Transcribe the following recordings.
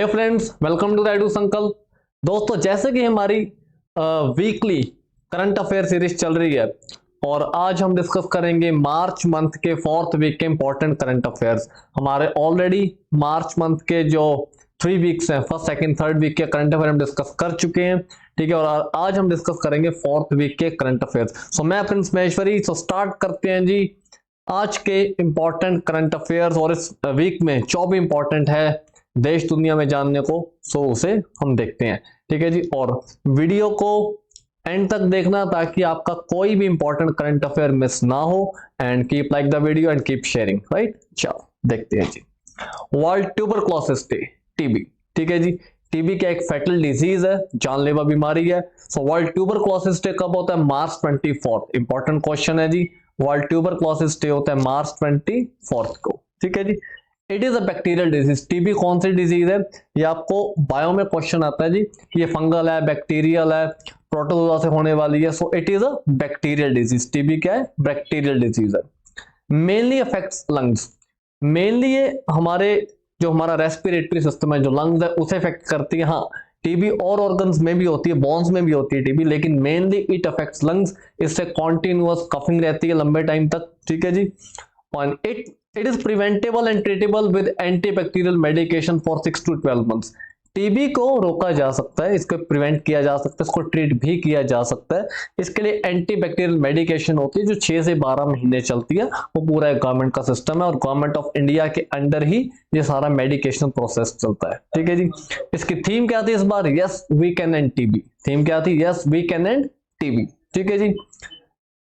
Hey friends, welcome to the Edu Sankalp. दोस्तों, जैसे कि हमारी वीकली करंट अफेयर सीरीज चल रही है और आज हम डिस्कस करेंगे मार्च मंथ के 4th वीक के इंपॉर्टेंट करंट अफेयर्स। हमारे ऑलरेडी मार्च मंथ के जो 3 वीक्स हैं, फर्स्ट सेकंड थर्ड वीक के करंट अफेयर हम डिस्कस कर चुके हैं, ठीक है। और आज हम डिस्कस करेंगे 4th वीक के करंट अफेयर्स। सो मैं प्रिंस महेश्वरी। सो स्टार्ट करते हैं जी आज के इंपॉर्टेंट करंट अफेयर्स। और इस वीक में जो भी इंपॉर्टेंट है देश दुनिया में जानने को, सो उसे हम देखते हैं, ठीक है जी। और वीडियो को एंड तक देखना ताकि आपका कोई भी इंपॉर्टेंट करंट अफेयर मिस ना हो। And keep like the video and keep sharing, right. चलो देखते हैं जी। वर्ल्ड ट्यूबरक्लोसिस डे, टीबी, ठीक है जी। टीबी का एक फैटल डिजीज है, जानलेवा बीमारी है। सो वर्ल्ड ट्यूबरक्लोसिस डे कब होता है? मार्च 24। इंपॉर्टेंट क्वेश्चन है जी। वर्ल्ड ट्यूबरक्लोसिस डे होता है मार्च 24 को, ठीक है जी। It is a bacterial disease. TB कौन सी डिजीज है? ये आपको बायो में क्वेश्चन आता है जी कि ये फंगल है, बैक्टीरियल है, प्रोटोजोआ से होने वाली है। So it is a bacterial disease. TB क्या है? बैक्टीरियल डिजीज है। Mainly affects lungs. मेनली ये हमारा रेस्पिरेटरी सिस्टम है, जो लंग्स है उसे अफेक्ट करती है। हाँ, टीबी और ऑर्गन्स में भी होती है, बोन्स में भी होती है टीबी, लेकिन मेनली इट अफेक्ट्स लंग्स। इससे कॉन्टिन्यूअस कफिंग रहती है लंबे टाइम तक, ठीक है जी। और it is preventable and treatable with antibacterial medication for 6 to 12 months। TB को रोका जा सकता है, इसको प्रिवेंट किया जा सकता है, इसको ट्रीट भी किया जा सकता है। इसके लिए एंटीबैक्टीरियल मेडिकेशन होती है जो 6 से 12 महीने चलती है। वो पूरा गवर्नमेंट का सिस्टम है और गवर्नमेंट ऑफ इंडिया के अंडर ही ये सारा मेडिकेशन प्रोसेस चलता है, ठीक है जी। इसकी थीम क्या थी इस बार? Yes we can end TB. Theme क्या थी? Yes we can end TB, ठीक है जी।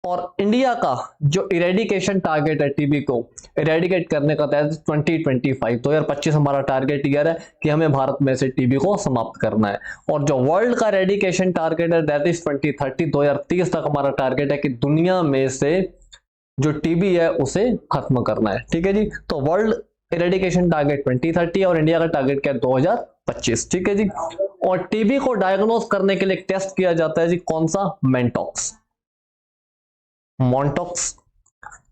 और इंडिया का जो इरेडिकेशन टारगेट है टीबी को इरेडिकेट करने का, 2025 2025 हमारा टारगेट ईयर है कि हमें भारत में से टीबी को समाप्त करना है। और जो वर्ल्ड का इरेडिकेशन टारगेट है दैट इज 2030 2030 तक हमारा टारगेट है कि दुनिया में से जो टीबी है उसे खत्म करना है, ठीक है जी। तो वर्ल्ड इरेडिकेशन टारगेट 2030 और इंडिया का टारगेट क्या है? 2025, ठीक है जी। और टीबी को डायग्नोज करने के लिए एक टेस्ट किया जाता है जी, कौन सा? मेंटॉक्स। मॉन्टॉक्स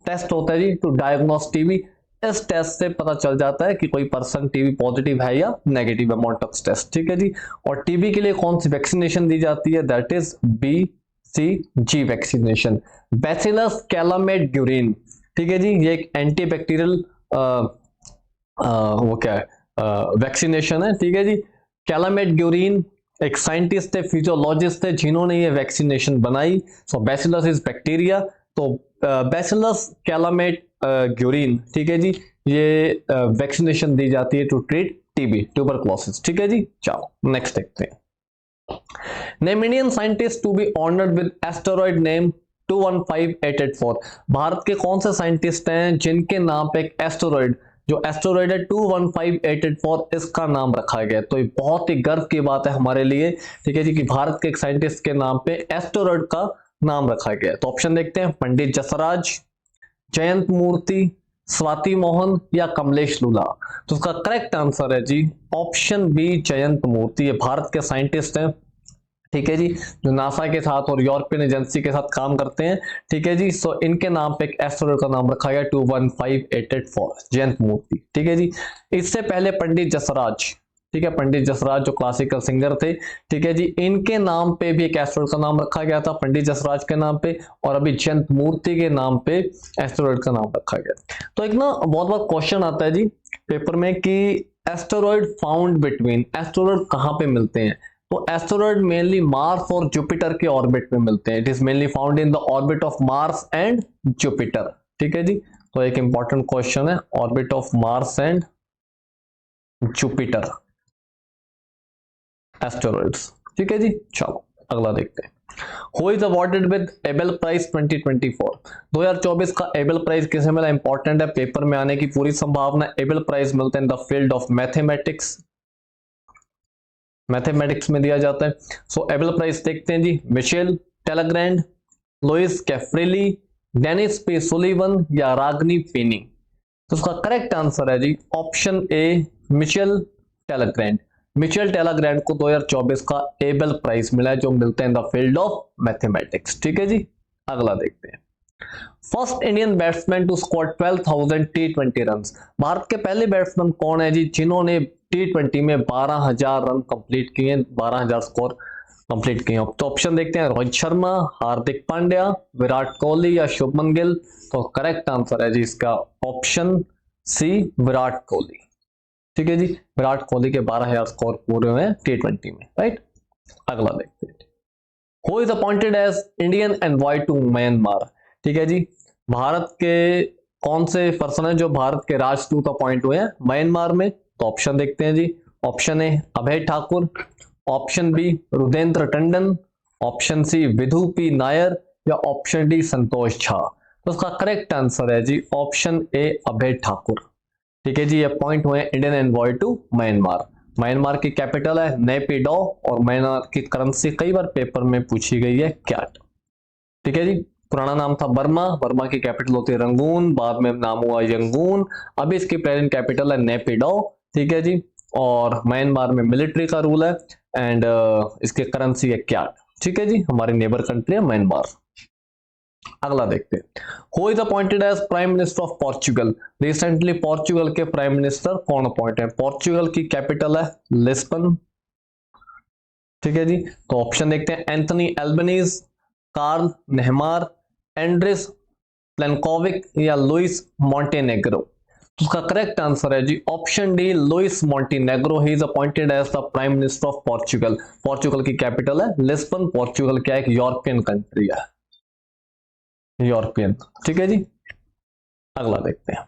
टेस्ट होता है जी टू डायग्नोस टीबी। इस टेस्ट से पता चल जाता है कि कोई पर्सन टीबी पॉजिटिव है या नेगेटिव है, मॉन्टॉक्स टेस्ट, ठीक है जी। और टीबी के लिए कौन सी वैक्सीनेशन दी जाती है? That is BCG vaccination, bacillus Calmette Guerin, ठीक है जी। ये एक एंटीबैक्टीरियल वो क्या है वैक्सीनेशन है, ठीक है जी। कैलामेट ग्यूरिन एक साइंटिस्ट थे, फिजियोलॉजिस्ट थे, जिन्होंने ये वैक्सीनेशन बनाई। सो बैसिलस इज बैक्टीरिया, तो बैसिलस कैलामेट ग्यूरिन, ठीक है जी। ये वैक्सीनेशन दी जाती है टू ट्रीट टीबी, ट्यूबरक्लोसिस, ठीक है जी। चलो नेक्स्ट देखते हैं। Name Indian scientist to be honoured with asteroid name 215884। Bharat के कौन से साइंटिस्ट हैं जिनके नाम पे एक एस्टेरॉइड, जो एस्टेरॉइड है 215884, इसका नाम रखा गया? तो ये बहुत ही गर्व की बात है हमारे लिए, ठीक है जी, कि भारत के एक साइंटिस्ट के नाम पे एस्टेरॉइड का नाम रखा गया। तो ऑप्शन देखते हैं, पंडित जसराज, जयंत मूर्ति, स्वाति मोहन या कमलेश लूला। तो उसका करेक्ट आंसर है जी ऑप्शन बी, जयंत मूर्ति। ये भारत के साइंटिस्ट हैं, ठीक है जी, जो नासा के साथ और यूरोपियन एजेंसी के साथ काम करते हैं, ठीक है जी। सो इनके नाम पे एक एस्टेरॉइड का नाम रखा गया 215884, जयंत मूर्ति, ठीक है जी। इससे पहले पंडित जसराज, ठीक है, पंडित जसराज जो क्लासिकल सिंगर थे, ठीक है जी, इनके नाम पे भी एक एस्टेरॉइड का नाम रखा गया था, पंडित जसराज के नाम पे। और अभी जयंत मूर्ति के नाम पे एस्टेरॉइड का नाम रखा गया। तो एक ना बहुत बार क्वेश्चन आता है जी पेपर में कि एस्टेरॉइड फाउंड बिटवीन, एस्टेरॉइड कहां पे मिलते हैं? तो एस्टेरॉइड मेनली मार्स और जुपिटर के ऑर्बिट में मिलते हैं। It is mainly found in the orbit of Mars and Jupiter, ठीक है जी। तो एक इंपॉर्टेंट क्वेश्चन है, orbit of Mars and Jupiter asteroids, ठीक है जी। चलो अगला देखते हैं। Who is awarded with Abel prize 2024? 2024 का एबेल प्राइज किसे मिला? इंपॉर्टेंट है, पेपर में आने की पूरी संभावना। एबेल प्राइज मिलता है in the field of mathematics, mathematics में दिया जाता है। सो एबेल प्राइज देखते हैं जी, Michel Talagrand, Luis Caffarelli, Dennis P Sullivan या रागनी पेनी। तो उसका करेक्ट आंसर है जी option A, Michel Talagrand. Michel Talagrand को 2024 का एबेल प्राइज मिला है, जो मिलता है in the field of mathematics, ठीक है जी। अगला देखते हैं। First Indian batsman to score 12,000 T20 run. Bharat के पहले बैट्समैन कौन है जी जिन्होंने T20 में 12,000 रन कंप्लीट किए, 12,000 स्कोर कंप्लीट किए? तो ऑप्शन देखते हैं, रोहित शर्मा, हार्दिक पांड्या, विराट कोहली या शुभमन गिल। तो करेक्ट आंसर है जी इसका ऑप्शन सी, विराट कोहली। ठीक है जी, विराट कोहली के 12,000 स्कोर पूरे हुए T20 में, राइट। अगला देखते हैं, who is appointed as Indian envoy to Myanmar. ठीक है जी, भारत के कौन से पर्सन है जो भारत के राजदूत अपॉइंट हुए हैं म्यांमार में? तो ऑप्शन देखते हैं जी, option A Abhay Thakur, option B Rudendra Tandon, option C Vidhu P Nair या ऑप्शन डी संतोष झा। तो उसका करेक्ट आंसर है जी ऑप्शन ए अभय ठाकुर। ठीक है जी, ये अपॉइंट हुए Indian envoy to Myanmar. Myanmar की कैपिटल है नेपिडो और म्यांमार की करेंसी कई बार पेपर में पूछी गई है क्याट। ठीक है जी, पुराना नाम था बर्मा, बर्मा की कैपिटल होती है रंगून, बाद में नाम हुआ यंगून, अभी इसकी प्रेजेंट कैपिटल है नेपिडो। ठीक है जी, और म्यांमार में मिलिट्री का रूल है एंड इसकी करेंसी है क्याट। ठीक है जी, हमारी नेबर कंट्री है म्यांमार। अगला देखते हैं, who is appointed as prime minister of Portugal. Recently Portugal के प्राइम मिनिस्टर कौन अपॉइंट है? पोर्चुगल की कैपिटल है लिस्बन। ठीक है जी, तो ऑप्शन देखते हैं, Anthony Albanese, Karl Nehammer, Andrej Plenkovic या लुइस मॉन्टेनेग्रो। तो उसका करेक्ट आंसर है जी option D, Luis Montenegro. He is appointed as the prime minister of Portugal. Portugal की कैपिटल है लिस्बन। पोर्चुगल क्या एक यूरोपियन कंट्री है, यूरोपियन। ठीक है जी, अगला देखते हैं,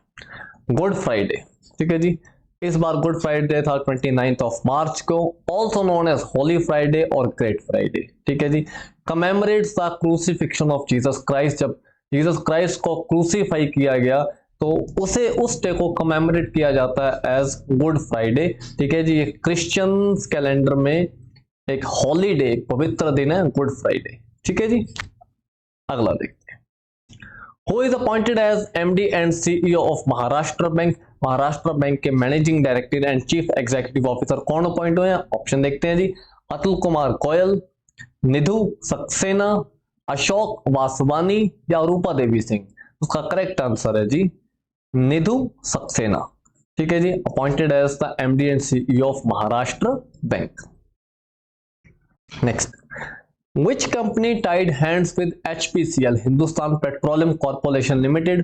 गुड फ्राइडे। ठीक है जी, इस बार गुड फ्राइडे था 29 ऑफ मार्च को, also known as Holy Friday और ग्रेट फ्राइडे। ठीक है जी, commemorates the crucifixion of Jesus Christ. जब जीसस क्राइस्ट को क्रूसीफाई किया गया तो उसे उस डे को कमेमोरेट किया जाता है एज गुड फ्राइडे। ठीक है जी, ये क्रिश्चियंस कैलेंडर में एक हॉलीडे, एक पवित्र दिन है गुड फ्राइडे। ठीक है जी, अगला देखते हैं, Who is appointed as MD and CEO of Maharashtra bank. Maharashtra bank के managing director and chief executive officer कौन अपॉइंट हुए हैं? ऑप्शन देखते हैं जी, अतुल कुमार गोयल, निधु सक्सेना, अशोक वासवानी या रूपा देवी सिंह। उसका करेक्ट आंसर है जी निधु सक्सेना। ठीक है जी, appointed as the MD and CEO of Maharashtra bank. Next, Which company tied hands with HPCL, Hindustan Petroleum Corporation Limited,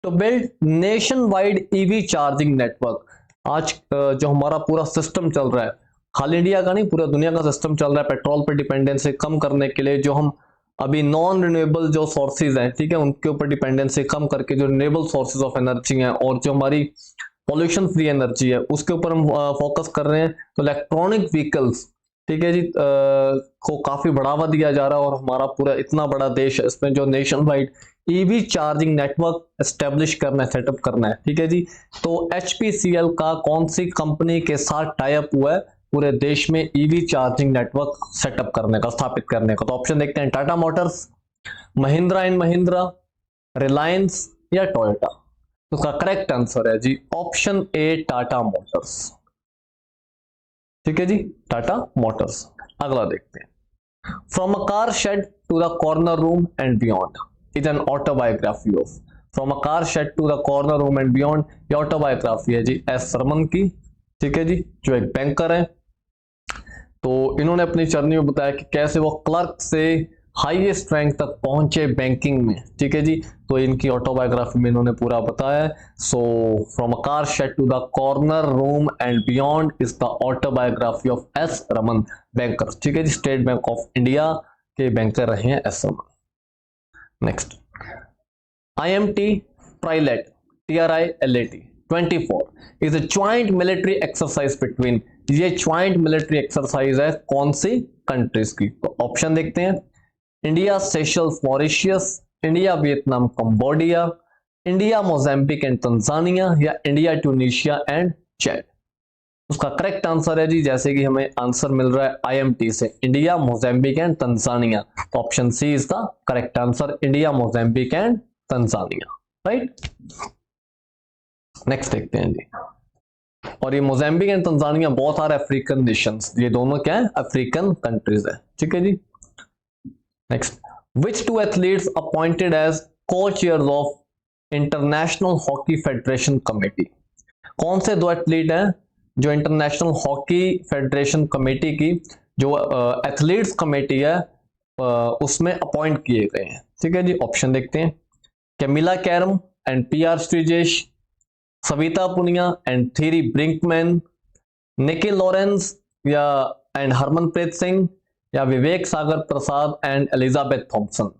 to build nationwide EV charging network? आज जो हमारा पूरा सिस्टम चल रहा है, खाली इंडिया का नहीं पूरा दुनिया का सिस्टम चल रहा है पेट्रोल पर डिपेंडेंसी कम करने के लिए, जो हम अभी नॉन रिन्यूएबल जो सोर्सेज हैं, ठीक है, उनके ऊपर डिपेंडेंसी कम करके जो रिन्यूएबल सोर्सेज ऑफ एनर्जी हैं और जो हमारी पॉल्यूशन फ्री एनर्जी है उसके ऊपर हम फोकस कर रहे हैं। तो इलेक्ट्रॉनिक व्हीकल्स, ठीक है जी, को काफी बढ़ावा दिया जा रहा है और हमारा पूरा इतना बड़ा देश है, इसमें जो nation wide EV charging network establish करना है, सेटअप करना है। ठीक है जी, तो HPCL का कौन सी कंपनी के साथ टाई अप हुआ है पूरे देश में ईवी चार्जिंग नेटवर्क सेटअप करने का, स्थापित करने का? तो ऑप्शन देखते हैं, टाटा मोटर्स, महिंद्रा एंड महिंद्रा, रिलायंस या टोयोटा। तो उसका करेक्ट आंसर है जी ऑप्शन ए, टाटा मोटर्स। ठीक है जी, टाटा मोटर्स। अगला देखते हैं, from a car shed to the corner room and beyond is an autobiography of. From a car shed to the corner room and beyond, ये ऑटोबायोग्राफी है जी एस रमन की। ठीक है जी, जो एक बैंकर है, तो इन्होंने अपनी जर्नी में बताया कि कैसे वो क्लर्क से हाईएस्ट रैंक तक पहुंचे बैंकिंग में। ठीक है जी, तो इनकी ऑटोबायोग्राफी में इन्होंने पूरा बताया है। So from a car shed to the corner room and beyond is the autobiography of S Raman, banker. ठीक है जी, स्टेट बैंक ऑफ इंडिया के बैंकर रहे हैं S Raman. Next, IMT trilat, TRILAT 24 is a joint military exercise between, ये joint military exercise है कौन सी कंट्रीज की? तो ऑप्शन देखते हैं, India Seychelles Mauritius, India Vietnam Cambodia, India Mozambique and Tanzania या इंडिया ट्यूनीशिया एंड चैड। उसका करेक्ट आंसर है जी, जैसे कि हमें आंसर मिल रहा है IMT से, इंडिया मोजाम्बिक एंड तंजानिया। तो option C is the correct answer, India Mozambique and Tanzania, right. Next देखते हैं जी, और ये Mozambique and Tanzania both are African nations, ये दोनों क्या है? अफ्रीकन कंट्रीज है। ठीक है जी, next, which two athletes appointed as co chairs of international hockey federation committee? कौन से दो एथलीट हैं जो इंटरनेशनल हॉकी फेडरेशन कमेटी की जो एथलीट्स कमेटी है उसमें अपॉइंट किए गए हैं? ठीक है जी, ऑप्शन देखते हैं। Camila Caram and PR Sreejesh, Savita Punia and Thierry Brinkman, Nike Lorenz या एंड हरमनप्रीत सिंह, या Vivek Sagar Prasad and Elizabeth Thompson?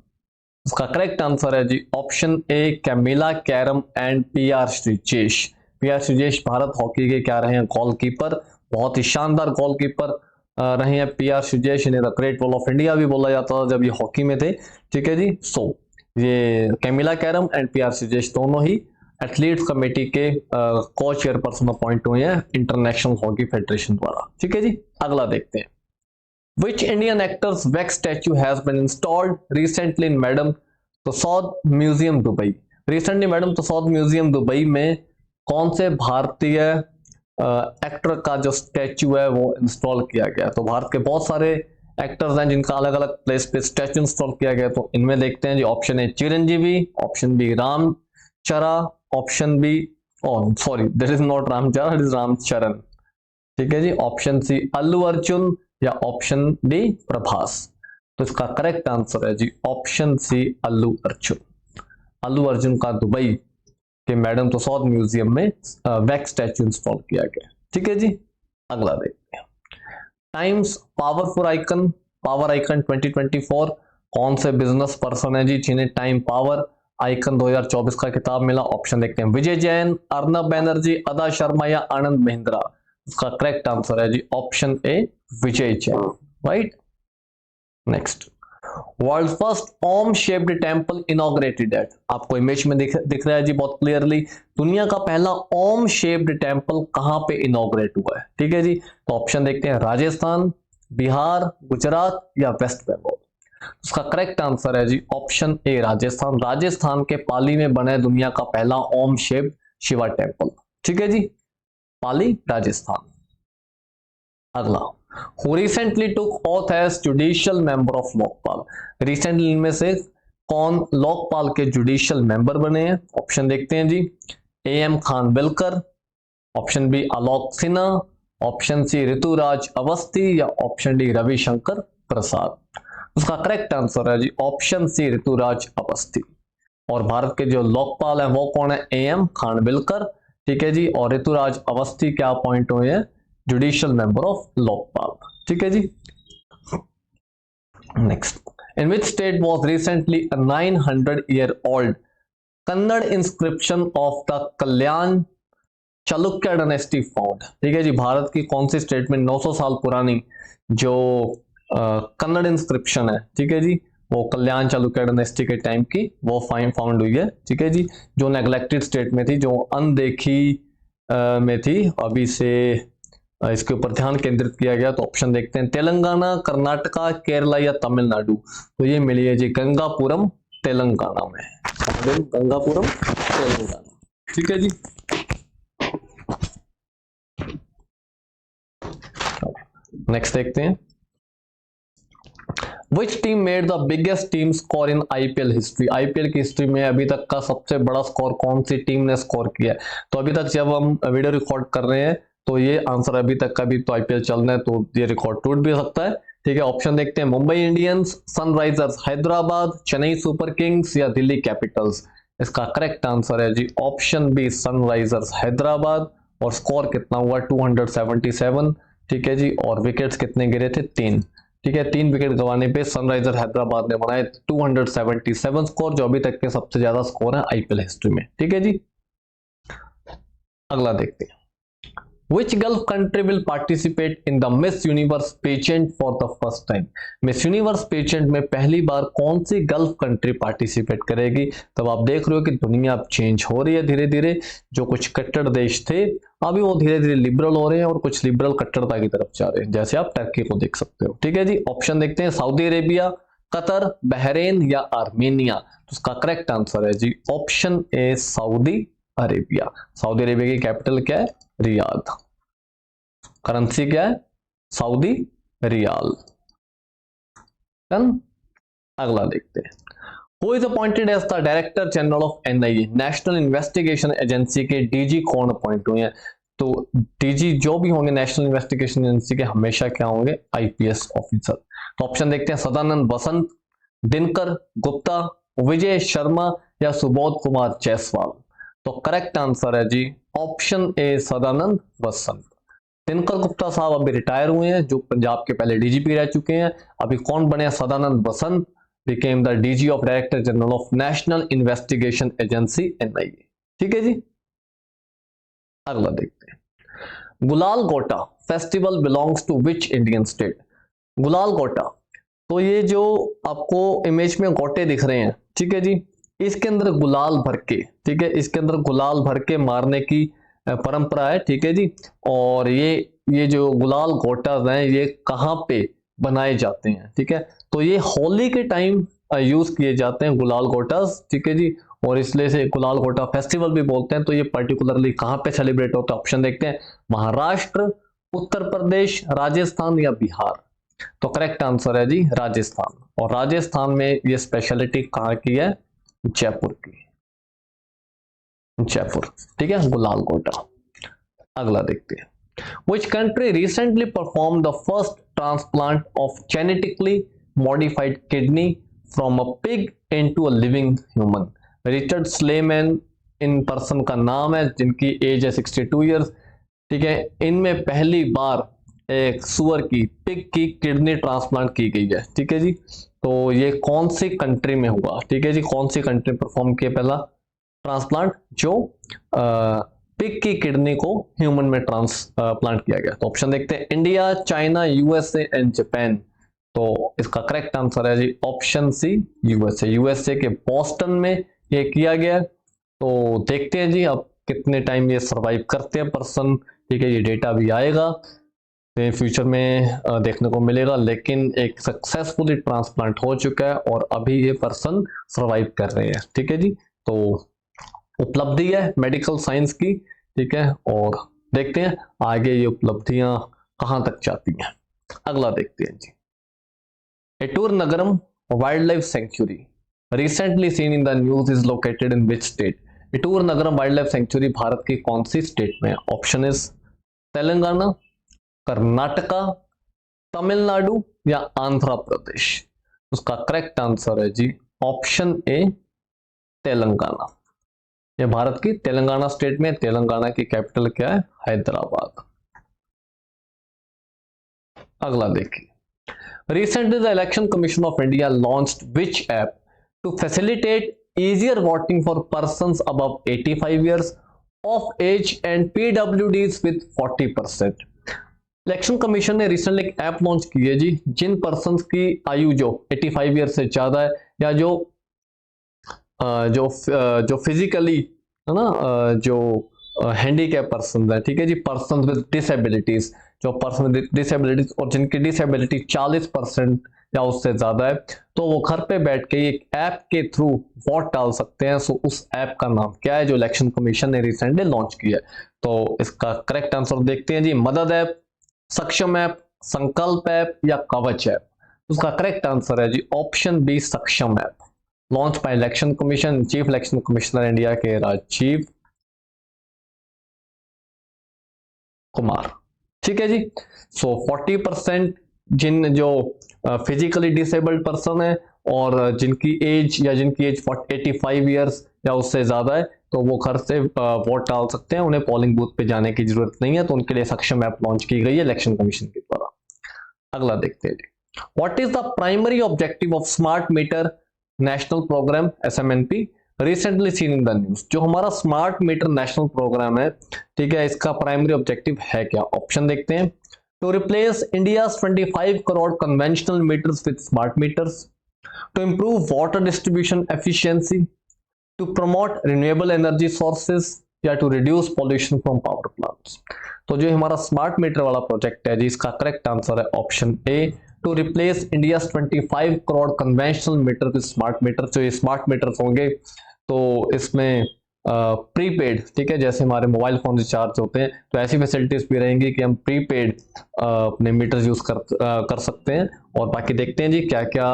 इसका करेक्ट आंसर है जी option A, Camila Caram and PR Sreejesh. P R Sreejesh Bharat hockey के क्या रहे हैं? गोलकीपर, बहुत ही शानदार गोलकीपर रहे हैं पीआर श्रीजेश। इन्हें the great wall of India भी बोला जाता था जब ये हॉकी में थे। ठीक है जी, सो ये Camilla Caram and PR Sreejesh दोनों ही एथलीट्स कमेटी के को चेयरपर्सन अपॉइंट हुए हैं इंटरनेशनल हॉकी फेडरेशन द्वारा। ठीक है जी, अगला देखते हैं। Which Indian actor's wax statue has been installed recently in Madam Tussauds Museum, Dubai? Recently Madame Tussauds museum Dubai में कौन से भारतीय एक्टर का जो स्टैचू है वो इंस्टॉल किया गया? तो भारत के बहुत सारे एक्टर्स हैं जिनका अलग अलग प्लेस पे स्टैचू इंस्टॉल किया गया। तो इनमें देखते हैं जी, option A Chiranjeevi, option B Ramchara, option B sorry that is not Ramchara, it is Ramcharan. ठीक है जी, ऑप्शन सी अल्लू अर्जुन या ऑप्शन डी प्रभास? तो इसका करेक्ट आंसर है जी ऑप्शन सी अल्लू अर्जुन। अल्लू अर्जुन का दुबई के मैडम तुसौद म्यूजियम में वैक्स स्टैचू इंस्टॉल किया गया। ठीक है जी, अगला देखते हैं। Times powerful icon, power icon 2024 कौन से बिजनेस पर्सन है जी जिन्हें टाइम पावर आइकन 2024 का खिताब मिला? ऑप्शन देखते हैं। विजय जैन, अर्नब बैनर्जी, अदा शर्मा या आनंद महिंद्रा? उसका करेक्ट आंसर है जी option A, Vijay Jain. Right, next. World first Om shaped temple inaugurated at? आपको इमेज में दिख रहा है जी बहुत क्लियरली। दुनिया का पहला ओम शेप्ड टेंपल कहां पे इनॉग्रेट हुआ है? ठीक है जी, तो ऑप्शन देखते हैं। राजस्थान, बिहार, गुजरात या वेस्ट बंगाल? उसका करेक्ट आंसर है जी ऑप्शन ए, राजस्थान। राजस्थान के पाली में बना है दुनिया का पहला ओम शेप्ड शिवा टेंपल। ठीक है जी, पाली, राजस्थान। अगला, who recently took oath as judicial member of Lokpal? Recently इनमें से कौन लोकपाल के जुडिशियल मेंबर बने हैं? ऑप्शन देखते हैं जी। A M Khanwilkar, option B Alok Sinha, option C Rituraj Awasthi या ऑप्शन डी रविशंकर प्रसाद? उसका करेक्ट आंसर है जी ऑप्शन सी, ऋतुराज अवस्थी। और भारत के जो लोकपाल है वो कौन है? ए एम खान विलकर। ठीक है जी, और ऋतुराज अवस्थी क्या अपॉइंट हुए हैं? Judicial member of Lokpal. ठीक है जी, next. In which state was recently 900-year-old Kannada inscription of the Kalyana Chalukya dynasty found? ठीक है जी, भारत की कौन सी स्टेट में 900 साल पुरानी जो कन्नड़ इंस्क्रिप्शन है, ठीक है जी, वो कल्याण चालुक्य डायनेस्टी के टाइम की वो फाउंड हुई है। ठीक है जी, जो नेग्लेक्टेड स्टेट में थी, जो अनदेखी में थी, अभी से इसके ऊपर ध्यान केंद्रित किया गया। तो ऑप्शन देखते हैं। तेलंगाना, कर्नाटका, केरला या तमिलनाडु? तो ये मिली है जी गंगापुरम, तेलंगाना में। गंगापुरम, तेलंगाना। ठीक है जी, नेक्स्ट देखते हैं। Which team made the biggest team score in IPL history? IPL की हिस्ट्री में अभी तक का सबसे बड़ा स्कोर कौन सी टीम ने स्कोर किया है? तो अभी तक जब हम वीडियो रिकॉर्ड कर रहे हैं तो ये आंसर अभी तक का भी तो आईपीएल चल रहा है तो ये रिकॉर्ड टूट भी सकता है। ठीक है, ऑप्शन देखते हैं। Mumbai Indians, Sunrisers Hyderabad, Chennai super Kings या दिल्ली कैपिटल्स? इसका करेक्ट आंसर है जी ऑप्शन बी, सनराइजर्स हैदराबाद। और स्कोर कितना हुआ? 277। ठीक है जी, और विकेट्स कितने गिरे थे? 3। ठीक है, 3 विकेट गंवाने पे सनराइजर हैदराबाद ने बनाए 277 स्कोर, जो अभी तक के सबसे ज्यादा स्कोर है आईपीएल हिस्ट्री में। ठीक है जी, अगला देखते हैं। Which Gulf country will participate in the Miss Universe pageant for the first time? Miss Universe pageant में पहली बार कौन सी गल्फ कंट्री पार्टिसिपेट करेगी? तब आप देख रहे हो कि दुनिया अब चेंज हो रही है धीरे धीरे। जो कुछ कट्टर देश थे अभी वो धीरे धीरे लिबरल हो रहे हैं और कुछ लिबरल कट्टरता की तरफ जा रहे हैं, जैसे आप टर्की को देख सकते हो। ठीक है जी, ऑप्शन देखते हैं। सऊदी अरेबिया, कतर, बहरीन या आर्मेनिया? तो उसका करेक्ट आंसर है जी option A, Saudi Arabia. Saudi Arabia की कैपिटल क्या है? रियाद। करेंसी क्या है? Saudi riyal. अगला देखते हैं। Who is appointed as the director general of NIA, national investigation agency के डीजी कौन अपॉइंट हुए हैं? तो डीजी जो भी होंगे नेशनल इन्वेस्टिगेशन एजेंसी के, हमेशा क्या होंगे? IPS officer. तो ऑप्शन देखते हैं, सदानंद वसंत, दिनकर गुप्ता, विजय शर्मा या सुबोध कुमार जायसवाल। तो करेक्ट आंसर है जी ऑप्शन ए, सदानंद वसंत। दिनकर गुप्ता साहब अभी रिटायर हुए हैं, जो पंजाब के पहले डीजीपी रह चुके हैं। अभी कौन बने? Sadanand Vasant became the DG of director general of national investigation agency NIA. ठीक है जी, अगला देखते हैं। Gulal Gota festival belongs to which Indian state? Gulal Gota, तो ये जो आपको इमेज में गोटे दिख रहे हैं, ठीक है जी, इसके अंदर गुलाल भर के, ठीक है, इसके अंदर गुलाल भर के मारने की परंपरा है। ठीक है जी, और ये जो गुलाल गोटास हैं ये कहाँ पे बनाए जाते हैं? ठीक है, तो ये होली के टाइम यूज किए जाते हैं गुलाल गोटास। ठीक है जी, और इसलिए से गुलाल गोटा फेस्टिवल भी बोलते हैं। तो ये पर्टिकुलरली कहाँ पे सेलिब्रेट होता है? ऑप्शन देखते हैं, महाराष्ट्र, उत्तर प्रदेश, राजस्थान या बिहार। तो करेक्ट आंसर है जी राजस्थान। और राजस्थान में ये स्पेशलिटी कहाँ की है? जयपुर की, जयपुर। ठीक है, गुलाल गोटा। अगला देखते हैं, which country recently performed the first transplant of genetically modified kidney from a pig into a living human? Richard Slayman इन पर्सन का नाम है, जिनकी एज है 62 ईयर्स। ठीक है, इनमें पहली बार एक सुअर की, पिग की किडनी ट्रांसप्लांट की गई है। ठीक है जी, तो ये कौन सी कंट्री में हुआ? ठीक है जी, कौन सी कंट्री परफॉर्म किया पहला ट्रांसप्लांट जो पिग की किडनी को ह्यूमन में ट्रांसप्लांट किया गया? तो ऑप्शन देखते हैं, India, China, USA and Japan. तो इसका करेक्ट आंसर है जी ऑप्शन सी, यूएसए। यूएसए के बोस्टन में ये किया गया। तो देखते हैं जी अब कितने टाइम ये सरवाइव करते हैं पर्सन। ठीक है, ये डेटा भी आएगा तो फ्यूचर में देखने को मिलेगा, लेकिन एक सक्सेसफुली ट्रांसप्लांट हो चुका है और अभी ये पर्सन सरवाइव कर रहे हैं। ठीक है जी, तो उपलब्धि है मेडिकल साइंस की। ठीक है, और देखते हैं आगे ये उपलब्धियां कहां तक जाती हैं। अगला देखते हैं जी, Eturnagaram wild life sanctuary recently seen in the news is located in which state? Eturnagaram wild life sanctuary Bharat की कौन सी स्टेट में? ऑप्शन इज तेलंगाना, कर्नाटका, तमिलनाडु या आंध्र प्रदेश। उसका करेक्ट आंसर है जी ऑप्शन ए, तेलंगाना। ये भारत की तेलंगाना स्टेट में, तेलंगाना की कैपिटल क्या है? हैदराबाद। अगला देखिए, recently the election commission of India launched which app to facilitate easier voting for persons above 85 years of age and PWDs with 40%। Election commission ने रिसेंटली एक ऐप लॉन्च की है जी, जिन पर्सन्स की आयु जो 85 ईयर से ज्यादा है, या जो फिजिकली है ना, जो हैंडीकैप पर्सन है। ठीक है जी, पर्सन विद डिसेबिलिटीज, जो पर्सन विद डिसेबिलिटीज और जिनकी डिसेबिलिटी 40% या उससे ज्यादा है, तो वो घर पे बैठ के एक ऐप के थ्रू वोट डाल सकते हैं। सो उस ऐप का नाम क्या है जो इलेक्शन कमीशन ने रिसेंटली लॉन्च किया है? तो इसका करेक्ट आंसर देखते हैं जी, मदद ऐप, सक्षम ऐप, संकल्प ऐप या कवच ऐप। उसका करेक्ट आंसर है जी ऑप्शन बी, सक्षम app. Launch by election commission, chief election commissioner India के राजीव कुमार। ठीक है जी, सो 40% जिन जो फिजिकली डिसेबल्ड पर्सन है और जिनकी एज 85 ईयर्स या उससे ज्यादा है, तो वो घर से वोट डाल सकते हैं, उन्हें पोलिंग बूथ पे जाने की जरूरत नहीं है। तो उनके लिए सक्षम ऐप लॉन्च की गई है इलेक्शन कमीशन के द्वारा। अगला देखते हैं, what is the primary objective of smart meter national programme SMNP recently seen in the news? जो हमारा स्मार्ट मीटर नेशनल प्रोग्राम है, ठीक है, इसका प्राइमरी ऑब्जेक्टिव है क्या? ऑप्शन देखते हैं, to replace India's 25 crore conventional meters with smart meters, to improve water distribution efficiency, to promote renewable energy sources या to reduce pollution from power plants। तो जो हमारा स्मार्ट मीटर वाला प्रोजेक्ट है जी, इसका करेक्ट आंसर है option A, to replace India's 25 crore conventional meter with smart meter. जो ये स्मार्ट मीटर्स होंगे तो इसमें प्रीपेड, ठीक है, जैसे हमारे मोबाइल फोन रिचार्ज होते हैं, तो ऐसी फैसिलिटीज भी रहेंगी कि हम प्रीपेड अपने मीटर यूज कर सकते हैं। और बाकी देखते हैं जी क्या क्या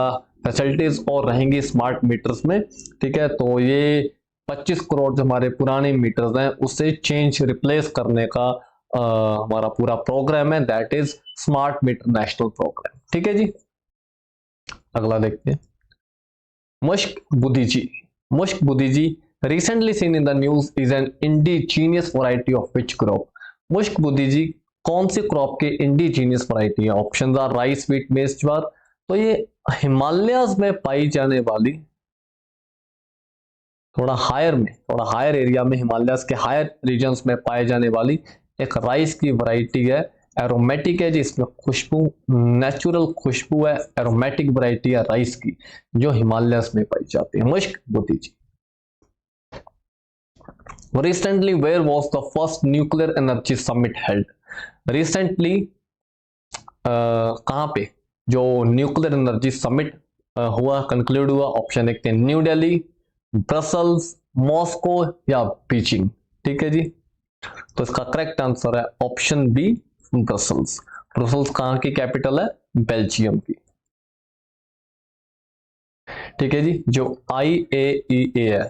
फैसिलिटीज और रहेंगी स्मार्ट मीटर्स में, ठीक है। तो ये 25 करोड़ जो हमारे पुराने मीटर्स हैं उससे चेंज रिप्लेस करने का हमारा पूरा प्रोग्राम है, that is smart meter national programme, ठीक है जी। अगला देखते हैं, मुश्क बुद्धिजी। मुश्क बुद्धिजी recently seen in the news is an indigenous variety of which crop? मुश्क बुद्धिजी कौन सी क्रॉप के इंडिजीनियस वैरायटी है? ऑप्शन आर राइस, व्हीट, मेज, ज्वार। तो ये हिमालयस में पाई जाने वाली, थोड़ा हायर एरिया में, हिमालयस के हायर रीजन्स में पाए जाने वाली एक राइस की वैरायटी है। एरोमेटिक है जी, इसमें खुशबू, नेचुरल खुशबू है, एरोमेटिक वैरायटी है राइस की जो हिमालयस में पाई जाती है, मुश्क बुद्धिजी। Recently, where was the first nuclear energy summit held? Recently, कहाँ पे जो न्यूक्लियर एनर्जी समिट हुआ, कंक्लूड हुआ? ऑप्शन देखते हैं, न्यू दिल्ली, ब्रसल्स, मॉस्को या बीजिंग, ठीक है जी। तो इसका करेक्ट आंसर है ऑप्शन बी, ब्रसल्स। ब्रसल्स कहाँ की कैपिटल है? बेल्जियम की, ठीक है जी। जो IAEA है,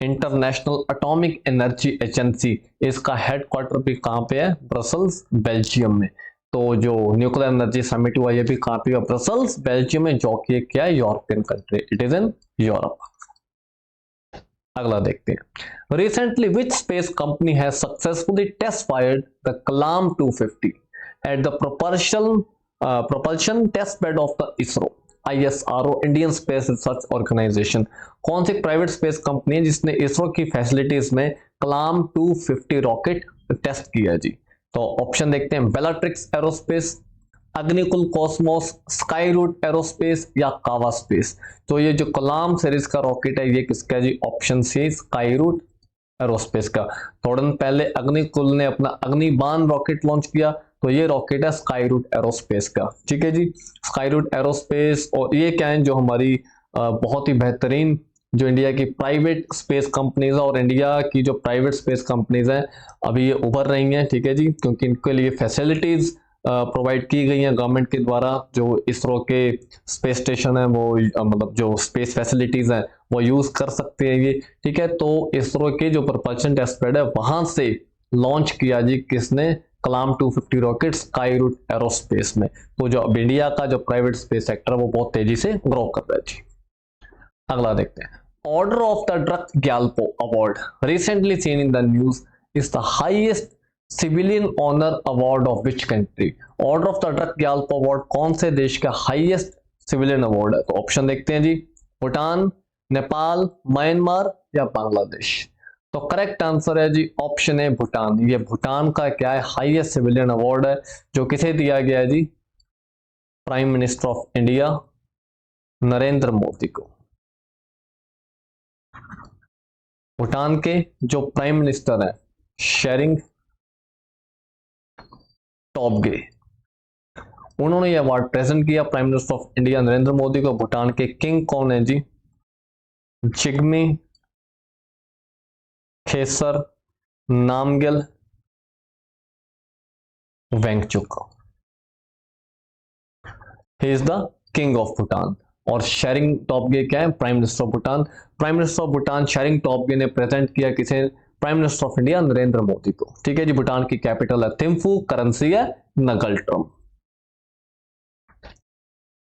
इंटरनेशनल एटॉमिक एनर्जी एजेंसी, इसका हेडक्वार्टर भी कहां पे है? ब्रसल्स, बेल्जियम में। तो जो न्यूक्लियर एनर्जी समिट हुआ ये भी कहां पे हुआ? ब्रसल्स, बेल्जियम में, जो कि क्या है? European country, it is in Europe. अगला देखते हैं, recently which space company has successfully test fired the Kalam 250 at the propulsion test bed of the ISRO ISRO, Indian space research organisation. कौन सी प्राइवेट स्पेस कंपनी है जिसने इसरो की फैसिलिटीज में कलाम 250 rocket test किया जी? तो ऑप्शन देखते हैं, बेलाट्रिक्स एरोस्पेस, अग्निकुल कॉस्मोस, स्काई रूट एरोस्पेस या कावा स्पेस। तो ये जो कलाम सीरीज का रॉकेट है ये किसका है जी? Option C, Skyroot Aerospace का। थोड़ा दिन पहले अग्निकुल ने अपना अग्निबाण रॉकेट लॉन्च किया, तो ये रॉकेट है स्काई रूट एरोस्पेस का, ठीक है जी। स्काई रूट एरोस्पेस, और ये क्या है? जो हमारी बहुत ही बेहतरीन जो इंडिया की प्राइवेट स्पेस कंपनीज है, और इंडिया की जो प्राइवेट स्पेस कंपनीज हैं अभी ये उभर रही हैं, ठीक है जी, क्योंकि इनके लिए फैसिलिटीज प्रोवाइड की गई हैं गवर्नमेंट के द्वारा। जो इसरो के स्पेस स्टेशन है वो मतलब जो स्पेस फैसिलिटीज हैं वो यूज कर सकते हैं ये, ठीक है। तो इसरो के जो प्रपल्शन टेस्ट बेड है वहां से लॉन्च किया जी किसने? कलाम 250 रॉकेट स्काई रूट एरोस्पेस में। तो जो अब इंडिया का जो प्राइवेट स्पेस सेक्टर है वो बहुत तेजी से ग्रो कर रहा है जी। अगला देखते हैं, order of the Druk Gyalpo award recently seen in the news is the highest civilian honour award of which country? Order of the Druk Gyalpo award कौन से देश का हाईएस्ट सिविलियन अवार्ड है? तो ऑप्शन देखते हैं जी, भूटान, नेपाल, म्यांमार या बांग्लादेश। तो करेक्ट आंसर है जी ऑप्शन है भूटान। ये भूटान का क्या है? हाईएस्ट सिविलियन अवार्ड है, जो किसे दिया गया है जी? Prime minister of India Narendra Modi को। भूटान के जो प्राइम मिनिस्टर है शेरिंग टॉबगे, उन्होंने ये अवार्ड प्रेजेंट किया prime minister of India Narendra Modi को। भूटान के किंग कौन है जी? Jigme Khesar Namgyel Wangchuck, he is the king of Bhutan. और शेरिंग टॉबगे क्या है? Prime minister of Bhutan. Prime minister of Bhutan Tshering Tobgay ने प्रेजेंट किया किसे? Prime minister of India Narendra Modi को, ठीक है जी। भूटान की कैपिटल है थिम्फू, करेंसी है नगल्ट्रम।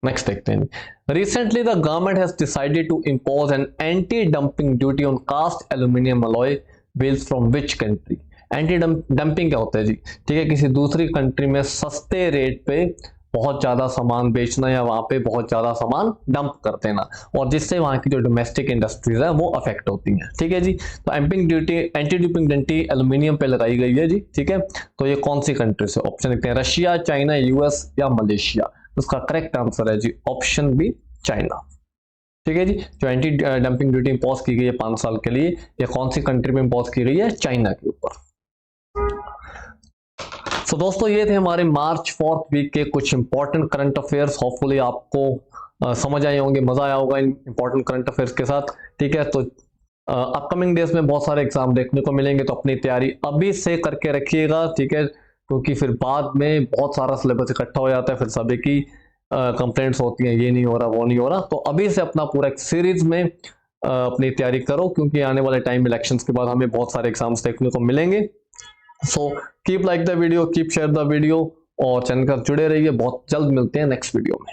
नेक्स्ट देखते हैं, recently the government has decided to impose an anti dumping duty on cast aluminium alloy wheels from which country? Anti dumping क्या होता है जी? ठीक है, किसी दूसरी कंट्री में सस्ते रेट पे बहुत ज्यादा सामान बेचना या वहां पे बहुत ज्यादा सामान डंप कर देना, और जिससे वहां की जो डोमेस्टिक इंडस्ट्रीज है वो अफेक्ट होती हैं, ठीक है जी। तो एंटी डंपिंग ड्यूटी एल्यूमिनियम पे लगाई गई है जी, ठीक है। तो ये कौन सी कंट्री से? ऑप्शन देखते हैं, रशिया, चाइना, यूएस या मलेशिया। उसका करेक्ट आंसर है जी ऑप्शन बी, चाइना, ठीक है जी। जो एंटी डंपिंग ड्यूटी इंपोज की गई है 5 साल के लिए, ये कौन सी कंट्री में इंपोज की गई है? चाइना के ऊपर। तो दोस्तों ये थे हमारे मार्च 4th वीक के कुछ इंपॉर्टेंट करंट अफेयर्स। होपफुली आपको समझ आए होंगे, मजा आया होगा इन इंपॉर्टेंट करंट अफेयर्स के साथ, ठीक है। तो अपकमिंग डेज में बहुत सारे एग्जाम देखने को मिलेंगे, तो अपनी तैयारी अभी से करके रखिएगा, ठीक है, क्योंकि फिर बाद में बहुत सारा सिलेबस इकट्ठा हो जाता है, फिर सभी की कंप्लेंट्स होती हैं, ये नहीं हो रहा, वो नहीं हो रहा। तो अभी से अपना पूरा एक सीरीज में अपनी तैयारी करो, क्योंकि आने वाले टाइम इलेक्शंस के बाद हमें बहुत सारे एग्जाम्स देखने को मिलेंगे। So keep like the video, keep share the video, और चैनल पर जुड़े रहिए। बहुत जल्द मिलते हैं नेक्स्ट वीडियो में।